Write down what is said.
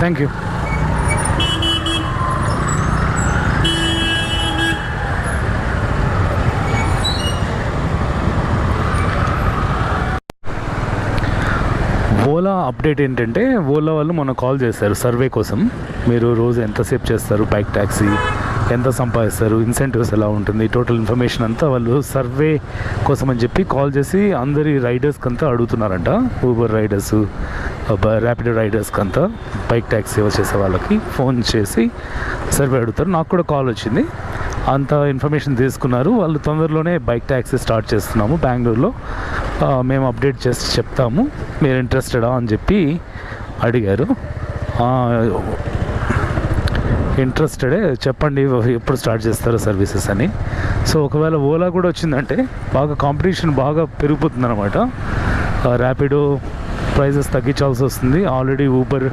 Thank you. Ola update ఏంటంటే, ఓలా వాళ్ళు మొన్న కాల్ చేశారు సర్వే కోసం. మీరు రోజు ఎంతసేపు చేస్తారు బైక్ ట్యాక్సీ, ఎంత సంపాదిస్తారు, ఇన్సెంటివ్స్ ఎలా ఉంటుంది, టోటల్ ఇన్ఫర్మేషన్ అంతా వాళ్ళు సర్వే కోసం అని చెప్పి కాల్ చేసి అందరి రైడర్స్కి అంతా అడుగుతున్నారంట. ఊబర్ రైడర్స్, ర్యాపిడో రైడర్స్కి అంతా, బైక్ ట్యాక్సీ చేసే వాళ్ళకి ఫోన్ చేసి సర్వే అడుగుతారు. నాకు కూడా కాల్ వచ్చింది, అంత ఇన్ఫర్మేషన్ తీసుకున్నారు. వాళ్ళు తొందరలోనే బైక్ ట్యాక్సీ స్టార్ట్ చేస్తున్నాము బెంగళూరులో, మేము అప్డేట్ చేసి చెప్తాము, మీరు ఇంట్రెస్టెడా అని చెప్పి అడిగారు. ఇంట్రెస్టెడే, చెప్పండి ఎప్పుడు స్టార్ట్ చేస్తారో సర్వీసెస్ అని. సో ఒకవేళ ఓలా కూడా వచ్చిందంటే బాగా కాంపిటీషన్ బాగా పెరిగిపోతుంది అనమాట. ర్యాపిడో ప్రైజెస్ తగ్గించాల్సి వస్తుంది. Already Uber